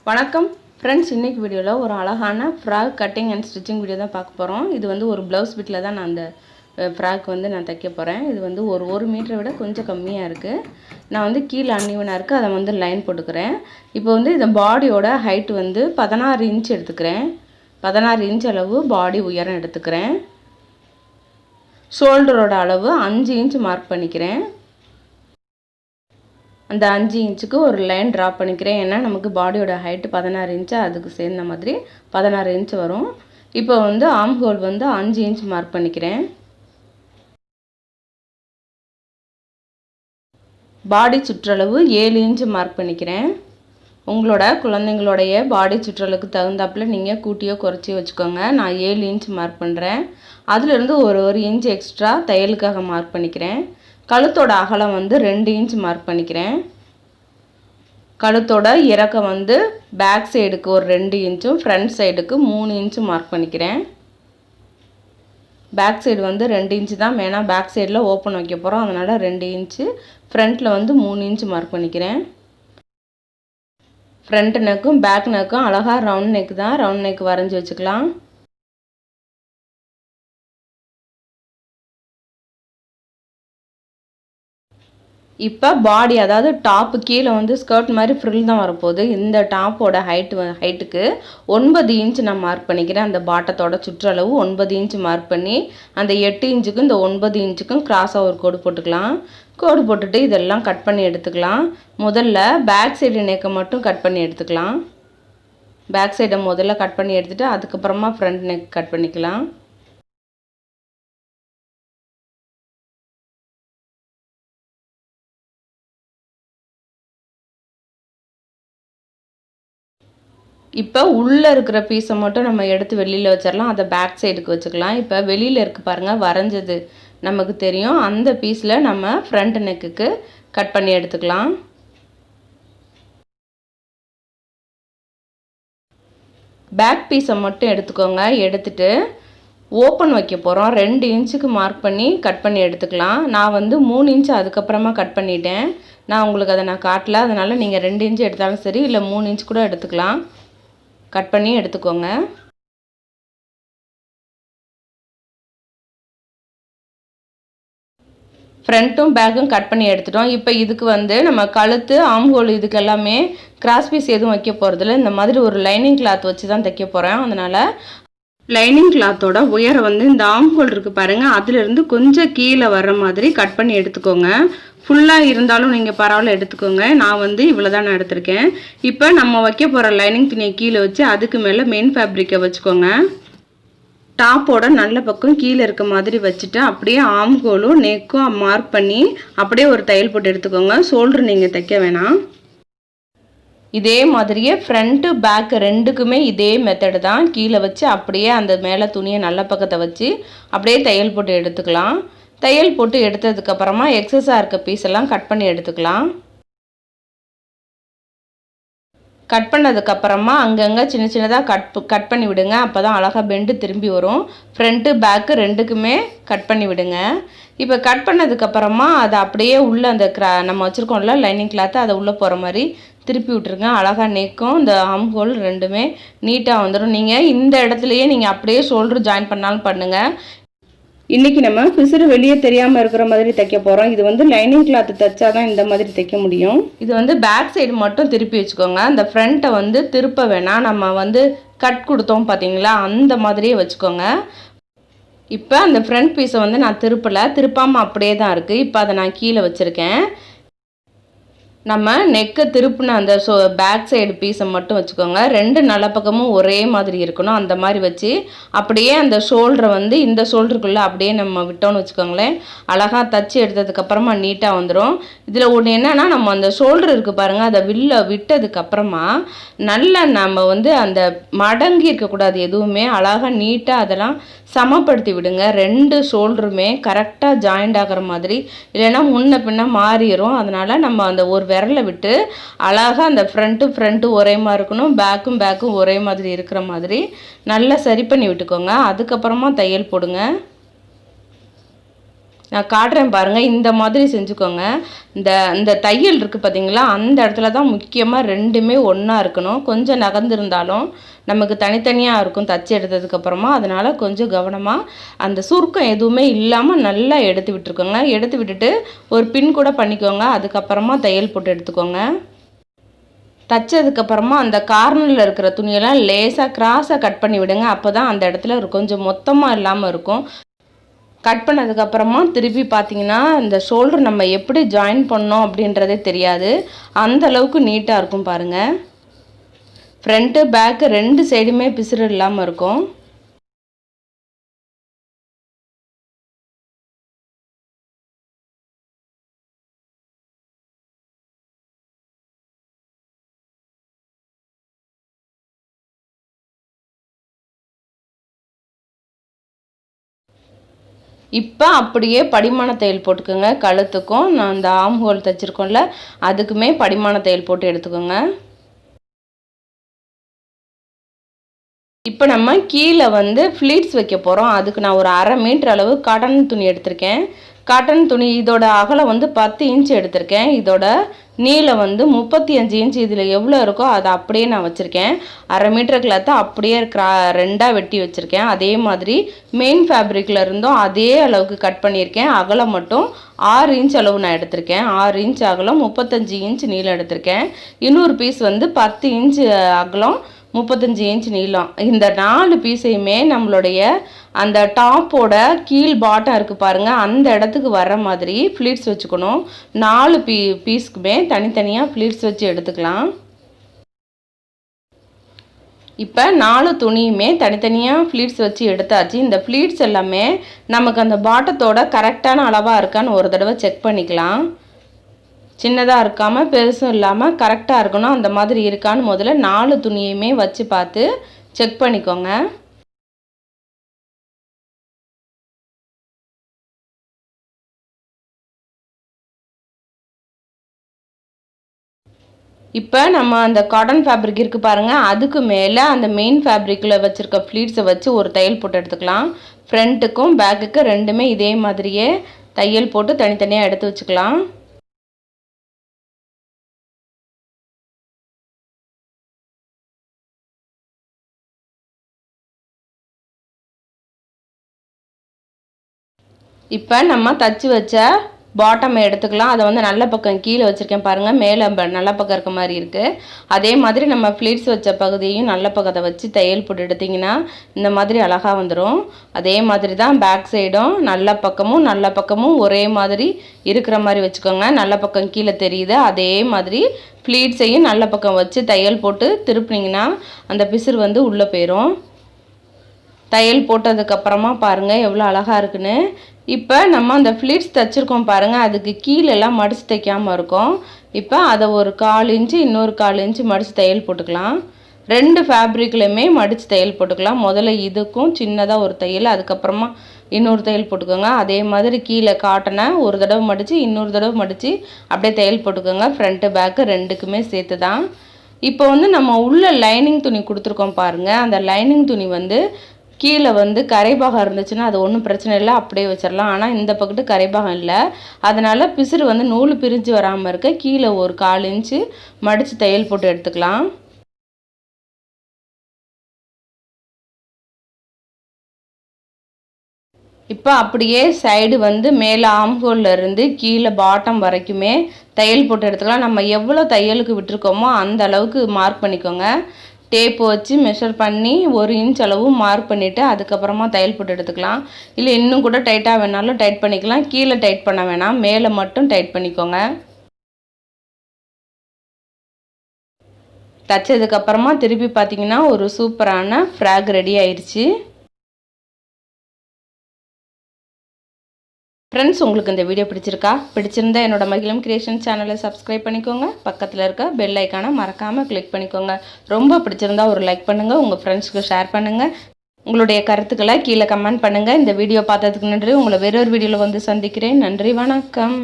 வணக்கம் ஃப்ரெண்ட்ஸ், இன்றைக்கி வீடியோவில் ஒரு அழகான frock cutting and stitching video தான் பார்க்க போகிறோம். இது வந்து ஒரு ப்ளவுஸ் பிட்டில் தான் நான் அந்த ஃப்ராக் வந்து நான் தைக்க போகிறேன். இது வந்து ஒரு மீட்டரை விட கொஞ்சம் கம்மியாக இருக்குது. நான் வந்து கீழே அன்னிவனாக இருக்குது, அதை வந்து லைன் போட்டுக்கிறேன். இப்போ வந்து இந்த பாடியோட ஹைட் வந்து 16 இன்ச் எடுத்துக்கிறேன். 16 இன்ச் அளவு பாடி உயரம் எடுத்துக்கிறேன். ஷோல்டரோட அளவு 5 இன்ச் மார்க் பண்ணிக்கிறேன். அந்த 5 இன்ச்சுக்கு ஒரு லைன் ட்ரா பண்ணிக்கிறேன். ஏன்னா நமக்கு பாடியோட ஹைட்டு 16 இன்ச்சு, அதுக்கு சேர்ந்த மாதிரி 16 இன்ச் வரும். இப்போ வந்து ஆர்ம் ஹோல் வந்து 5 இன்ச் மார்க் பண்ணிக்கிறேன். பாடி சுற்றளவு 7 இன்ச் மார்க் பண்ணிக்கிறேன். உங்களோட குழந்தைங்களுடைய பாடி சுற்றளவுக்கு தகுந்தாப்பில் நீங்கள் கூட்டியோ குறைச்சியோ வச்சுக்கோங்க. நான் 7 இன்ச் மார்க் பண்ணுறேன். அதிலிருந்து ஒரு இன்ச் எக்ஸ்ட்ரா தையலுக்காக மார்க் பண்ணிக்கிறேன். கழுத்தோட அகலம் வந்து 2 இன்ச் மார்க் பண்ணிக்கிறேன். கழுத்தோட இறக்கம் வந்து பேக் சைடுக்கு ஒரு 2 இன்ச்சும் ஃப்ரண்ட் சைடுக்கு 3 இன்ச்சும் மார்க் பண்ணிக்கிறேன். பேக் சைடு வந்து 2 இன்ச்சு தான், ஏன்னா பேக் சைடில் ஓப்பன் வைக்க போகிறோம், அதனால் 2 இன்ச்சு. ஃப்ரண்ட்டில் வந்து 3 இன்ச்சு மார்க் பண்ணிக்கிறேன். ஃப்ரண்ட் நெக்கும் பேக் நெக்கும் அழகாக ரவுண்ட் நெக் தான், ரவுண்ட் நெக் வரைஞ்சி வச்சுக்கலாம். இப்போ பாடி, அதாவது டாப்பு கீழே வந்து ஸ்கர்ட் மாதிரி ஃப்ரில் தான் வரப்போகுது. இந்த டாப்போட ஹைட்டுக்கு 9 இன்ச் நான் மார்க் பண்ணிக்கிறேன். அந்த பாட்டத்தோட சுற்றளவு 9 இன்ச் மார்க் பண்ணி அந்த 8 இன்ச்சுக்கும் இந்த 9 இன்ச்சுக்கும் கிராஸாக ஒரு கோடு போட்டுக்கலாம். கோடு போட்டுட்டு இதெல்லாம் கட் பண்ணி எடுத்துக்கலாம். முதல்ல பேக் சைடு நெக்கை மட்டும் கட் பண்ணி எடுத்துக்கலாம். பேக் சைடை முதல்ல கட் பண்ணி எடுத்துகிட்டு அதுக்கப்புறமா ஃப்ரண்ட் நெக் கட் பண்ணிக்கலாம். இப்போ உள்ளே இருக்கிற பீஸை மட்டும் நம்ம எடுத்து வெளியில் வச்சிடலாம். அதை பேக் சைடுக்கு வச்சுக்கலாம். இப்போ வெளியில் இருக்குது பாருங்கள், வரைஞ்சது நமக்கு தெரியும். அந்த பீஸில் நம்ம ஃப்ரண்ட் நெக்குக்கு கட் பண்ணி எடுத்துக்கலாம். பேக் பீஸை மட்டும் எடுத்துக்கோங்க. எடுத்துட்டு ஓப்பன் வைக்க போகிறோம். 2 இன்ச்சுக்கு மார்க் பண்ணி கட் பண்ணி எடுத்துக்கலாம். நான் வந்து 3 இன்ச்சு அதுக்கப்புறமா கட் பண்ணிட்டேன். நான் உங்களுக்கு அதை நான் காட்டல, அதனால் நீங்கள் 2 இன்ச்சு எடுத்தாலும் சரி, இல்லை 3 இன்ச் கூட எடுத்துக்கலாம். கட் பண்ணி எடுத்துக்கோங்க. ஃப்ரண்ட்டும் பேக்கும் கட் பண்ணி எடுத்துட்டோம். இப்போ இதுக்கு வந்து நம்ம கழுத்து, ஆர்ம் ஹோல் இதுக்கு எல்லாமே கிராஸ் பீஸ் எதுவும் வைக்க போகிறதில்ல. இந்த மாதிரி ஒரு லைனிங் கிளாத் வச்சு தான் தைக்க போகிறேன். அதனால் லைனிங் கிளாத்தோட உயரம் வந்து இந்த ஆர்ம் ஹோல் இருக்குது பாருங்கள், அதிலிருந்து கொஞ்சம் கீழே வர்ற மாதிரி கட் பண்ணி எடுத்துக்கோங்க. ஃபுல்லாக இருந்தாலும் நீங்கள் பரவாயில்ல எடுத்துக்கோங்க. நான் வந்து இவ்வளோ தான் நான் எடுத்திருக்கேன். இப்போ நம்ம வைக்க போகிற லைனிங் துணியை கீழே வச்சு அதுக்கு மேலே மெயின் ஃபேப்ரிக்கை வச்சுக்கோங்க. டாப்போட நல்ல பக்கம் கீழே இருக்க மாதிரி வச்சுட்டு அப்படியே ஆர்ம் ஹோலும் நெக்கும் மார்க் பண்ணி அப்படியே ஒரு தையல் போட்டு எடுத்துக்கோங்க. ஷோல்டர் நீங்கள் தைக்க வேணாம். இதே மாதிரியே ஃப்ரண்ட்டு பேக்கு ரெண்டுக்குமே இதே மெத்தடு தான். கீழே வச்சு அப்படியே அந்த மேலே துணியை நல்ல பக்கத்தை வச்சு அப்படியே தையல் போட்டு எடுத்துக்கலாம். தையல் போட்டு எடுத்ததுக்கப்புறமா எக்ஸஸாக இருக்க பீஸ் எல்லாம் கட் பண்ணி எடுத்துக்கலாம். கட் பண்ணதுக்கப்புறமா அங்கங்கே சின்ன சின்னதாக கட் பண்ணி விடுங்க. அப்போ தான் அழகாக பெண்டு திரும்பி வரும். ஃப்ரண்ட்டு பேக்கு ரெண்டுக்குமே கட் பண்ணி விடுங்க. இப்போ கட் பண்ணதுக்கப்புறமா அதை அப்படியே உள்ளே அந்த நம்ம வச்சுருக்கோம்ல லைனிங் கிளாத்தை, அதை உள்ளே போகிற மாதிரி திருப்பி விட்டுருங்க. அழகாக நெக்கும் இந்த ஆர்ம் ஹோல் ரெண்டுமே நீட்டாக வந்துடும். நீங்கள் இந்த இடத்துலையே நீங்கள் அப்படியே ஷோல்டர் ஜாயின் பண்ணாலும் பண்ணுங்கள். இன்றைக்கி நம்ம பிசுறு வெளியே தெரியாமல் இருக்கிற மாதிரி தைக்க போகிறோம். இது வந்து லைனிங் கிளாத்து தைச்சா தான் இந்த மாதிரி தைக்க முடியும். இது வந்து பேக் சைடு மட்டும் திருப்பி வச்சுக்கோங்க. அந்த ஃப்ரண்ட்டை வந்து திருப்ப வேணாம். நம்ம வந்து கட் கொடுத்தோம் பார்த்தீங்களா, அந்த மாதிரியே வச்சுக்கோங்க. இப்போ அந்த ஃப்ரண்ட் பீஸை வந்து நான் திருப்பாமல் அப்படியே தான் இருக்குது. இப்போ அதை நான் கீழே வச்சுருக்கேன். நம்ம நெக்கை திருப்பின அந்த பேக் சைடு பீஸை மட்டும் வச்சுக்கோங்க. 2 நல்ல பக்கமும் ஒரே மாதிரி இருக்கணும். அந்த மாதிரி வச்சு அப்படியே அந்த ஷோல்டரை வந்து இந்த ஷோல்டருக்குள்ளே அப்படியே நம்ம விட்டோன்னு வச்சுக்கோங்களேன், அழகாக தச்சு எடுத்ததுக்கப்புறமா நீட்டாக வந்துடும். இதில் ஒன்று என்னென்னா, நம்ம அந்த ஷோல்டர் இருக்குது பாருங்கள், அதை விட்டதுக்கப்புறமா நல்லா நம்ம வந்து அந்த மடங்கி இருக்கக்கூடாது எதுவுமே. அழகாக நீட்டாக அதெல்லாம் சமப்படுத்தி விடுங்க. 2 ஷோல்டருமே கரெக்டாக ஜாயிண்ட் ஆகிற மாதிரி, இல்லைன்னா முன்ன பின்ன மாறிடும். அதனால் நம்ம அந்த ஒரு விரலை விட்டு அழகாக அந்த ஃப்ரண்ட்டு ஒரே மாதிரி இருக்கணும், பேக்கும் ஒரே மாதிரி இருக்கிற மாதிரி நல்லா சரி பண்ணி விட்டுக்கோங்க. அதுக்கப்புறமா தையல் போடுங்க. நான் காட்டுறேன் பாருங்கள். இந்த மாதிரி செஞ்சுக்கோங்க. இந்த தையல் இருக்குது பார்த்தீங்களா, அந்த இடத்துல தான் முக்கியமாக ரெண்டுமே ஒன்றா இருக்கணும். கொஞ்சம் நகர்ந்துருந்தாலும் நமக்கு தனித்தனியாக இருக்கும் தச்சு எடுத்ததுக்கப்புறமா. அதனால் கொஞ்சம் கவனமாக அந்த சுருக்கம் எதுவுமே இல்லாமல் நல்லா எடுத்து விட்டுருக்கோங்க. எடுத்து விட்டுட்டு ஒரு பின் கூட பண்ணிக்கோங்க. அதுக்கப்புறமா தையல் போட்டு எடுத்துக்கோங்க. தைச்சதுக்கப்புறமா அந்த கார்னரில் இருக்கிற துணியெல்லாம் லேசாக கிராஸாக கட் பண்ணி விடுங்க. அப்போ தான் அந்த இடத்துல கொஞ்சம் மொத்தமாக இல்லாமல் இருக்கும். கட் பண்ணதுக்கப்புறமா திருப்பி பார்த்தீங்கன்னா இந்த ஷோல்டர் நம்ம எப்படி ஜாயின் பண்ணோம் அப்படின்றதே தெரியாது. அந்த அளவுக்கு நீட்டாக இருக்கும் பாருங்கள். ஃப்ரண்ட்டு பேக்கு ரெண்டு சைடுமே பிசுறு இல்லாமல் இருக்கும். இப்போ அப்படியே படிமான தையல் போட்டுக்கோங்க. கழுத்துக்கும் நான் அந்த ஆம் ஹோல் தைச்சிருக்கோம்ல அதுக்குமே படிமான தையல் போட்டு எடுத்துக்கோங்க. இப்போ நம்ம கீழே வந்து ஃப்ளீட்ஸ் வைக்க போகிறோம். அதுக்கு நான் ஒரு 1/2 மீட்டர் அளவு காட்டன் துணி எடுத்திருக்கேன். காட்டன் துணி இதோட அகலம் வந்து 10 இன்ச் எடுத்திருக்கேன். இதோட நீளம் வந்து 35 இன்ச். இதில் எவ்வளோ இருக்கோ அதை அப்படியே நான் வச்சுருக்கேன். 1/2 மீட்டர் கிளாத்தை அப்படியே ரெண்டாக வெட்டி வச்சுருக்கேன். அதே மாதிரி மெயின் ஃபேப்ரிக்கில் இருந்தும் அதே அளவுக்கு கட் பண்ணியிருக்கேன். அகலம் மட்டும் 6 இன்ச் அளவு நான் எடுத்திருக்கேன். 6 இன்ச் அகலம், 35 இன்ச் நீளம் எடுத்திருக்கேன். இன்னொரு பீஸ் வந்து 10 இன்ச் அகலம், 35 இன்ச் நீளம். இந்த 4 பீஸையுமே நம்மளுடைய அந்த டாப்போட கீழ் பாட்டம் இருக்குது பாருங்கள், அந்த இடத்துக்கு வர மாதிரி ஃப்ளீட்ஸ் வச்சுக்கணும். 4 பீஸ்க்குமே தனித்தனியாக ஃப்ளீட்ஸ் வச்சு எடுத்துக்கலாம். இப்போ 4 துணியுமே தனித்தனியாக ஃப்ளீட்ஸ் வச்சு எடுத்தாச்சு. இந்த ஃப்ளீட்ஸ் எல்லாமே நமக்கு அந்த பாட்டத்தோட கரெக்டான அளவாக இருக்கான்னு ஒரு தடவை செக் பண்ணிக்கலாம். சின்னதாக இருக்காமல் பெருசும் இல்லாமல் கரெக்டாக இருக்கணும். அந்த மாதிரி இருக்கான்னு முதல்ல 4 துணியுமே வச்சு பார்த்து செக் பண்ணிக்கோங்க. இப்போ நம்ம அந்த காட்டன் ஃபேப்ரிக் இருக்குது பாருங்கள், அதுக்கு மேலே அந்த மெயின் ஃபேப்ரிக்கில் வச்சுருக்க ஃப்ளீட்ஸை வச்சு ஒரு தையல் போட்டு எடுத்துக்கலாம். ஃப்ரண்ட்டுக்கும் பேக்குக்கு ரெண்டுமே இதே மாதிரியே தையல் போட்டு தனித்தனியாக எடுத்து வச்சுக்கலாம். இப்போ நம்ம தச்சு வச்ச பாட்டம் எடுத்துக்கலாம். அதை வந்து நல்ல பக்கம் கீழே வச்சுருக்கேன் பாருங்கள், மேலே நல்ல பக்கம் இருக்க மாதிரி இருக்குது. அதே மாதிரி நம்ம ஃப்ளீட்ஸ் வச்ச பகுதியையும் நல்ல பக்கத்தை வச்சு தையல் போட்டு எடுத்திங்கன்னா இந்த மாதிரி அழகாக வந்துடும். அதே மாதிரி தான் பேக் சைடும் நல்ல பக்கமும் ஒரே மாதிரி இருக்கிற மாதிரி வச்சுக்கோங்க. நல்ல பக்கம் கீழே தெரியுது. அதே மாதிரி ஃப்ளீட்ஸையும் நல்ல பக்கம் வச்சு தையல் போட்டு திருப்பினீங்கன்னா அந்த பிசுறு வந்து உள்ளே போயிடும். தையல் போட்டதுக்கப்புறமா பாருங்கள் எவ்வளோ அழகாக இருக்குன்னு. இப்போ நம்ம அந்த ஃப்ளீட்ஸ் தைச்சிருக்கோம் பாருங்கள், அதுக்கு கீழெல்லாம் மடித்து தைக்காமல் இருக்கும். இப்போ அதை ஒரு 1/4 இன்ச்சு இன்னொரு 1/4 இன்ச்சு மடித்து தையல் போட்டுக்கலாம். 2 ஃபேப்ரிக்லையுமே மடித்து தையல் போட்டுக்கலாம். முதல்ல இதுக்கும் சின்னதாக ஒரு தையல், அதுக்கப்புறமா இன்னொரு தையல் போட்டுக்கோங்க. அதே மாதிரி கீழே காட்டனை ஒரு தடவை மடித்து இன்னொரு தடவை மடித்து அப்படியே தையல் போட்டுக்கோங்க. ஃப்ரண்ட்டு பேக்கு ரெண்டுக்குமே சேர்த்து தான். இப்போ வந்து நம்ம உள்ள லைனிங் துணி கொடுத்துருக்கோம் பாருங்கள், அந்த லைனிங் துணி வந்து கீழே வந்து கரைபாகம் இருந்துச்சுன்னா அது ஒன்றும் பிரச்சனை இல்லை, அப்படியே வச்சிடலாம். ஆனால் இந்த பக்கத்து கரைபாகம் இல்லை, அதனால் பிசுறு வந்து நூல் பிரிஞ்சு வராமல் இருக்க கீழே ஒரு 1/4 இன்ச்சு மடித்து தையல் போட்டு எடுத்துக்கலாம். இப்போ அப்படியே சைடு வந்து மேலே ஆம்ஹோல்ல இருந்து கீழே பாட்டம் வரைக்குமே தையல் போட்டு எடுத்துக்கலாம். நம்ம எவ்வளோ தையலுக்கு விட்டுருக்கோமோ அந்த அளவுக்கு மார்க் பண்ணிக்கோங்க. டேப்பு வச்சு மெஷர் பண்ணி 1 இன்ச் அளவு மார்க் பண்ணிவிட்டு அதுக்கப்புறமா தையல் போட்டு எடுத்துக்கலாம். இல்லை இன்னும் கூட டைட்டாக வேணாலும் டைட் பண்ணிக்கலாம். கீழே டைட் பண்ண வேணாம், மேலே மட்டும் டைட் பண்ணிக்கோங்க. தைச்சதுக்கப்புறமா திருப்பி பார்த்தீங்கன்னா ஒரு சூப்பரான ஃப்ராக் ரெடி ஆயிடுச்சு. ஃப்ரெண்ட்ஸ், உங்களுக்கு இந்த வீடியோ பிடிச்சிருந்தா என்னோட மகிழம் கிரியேஷன் சேனலை சப்ஸ்கிரைப் பண்ணிக்கோங்க. பக்கத்தில் இருக்க பெல் ஐக்கானை மறக்காமல் கிளிக் பண்ணிக்கோங்க. ரொம்ப பிடிச்சிருந்தா ஒரு லைக் பண்ணுங்கள், உங்கள் ஃப்ரெண்ட்ஸ்க்கு ஷேர் பண்ணுங்கள். உங்களுடைய கருத்துக்களை கீழே கமெண்ட் பண்ணுங்கள். இந்த வீடியோ பார்த்ததுக்கு நன்றி. உங்களை வேறொரு வீடியோவில் வந்து சந்திக்கிறேன். நன்றி, வணக்கம்.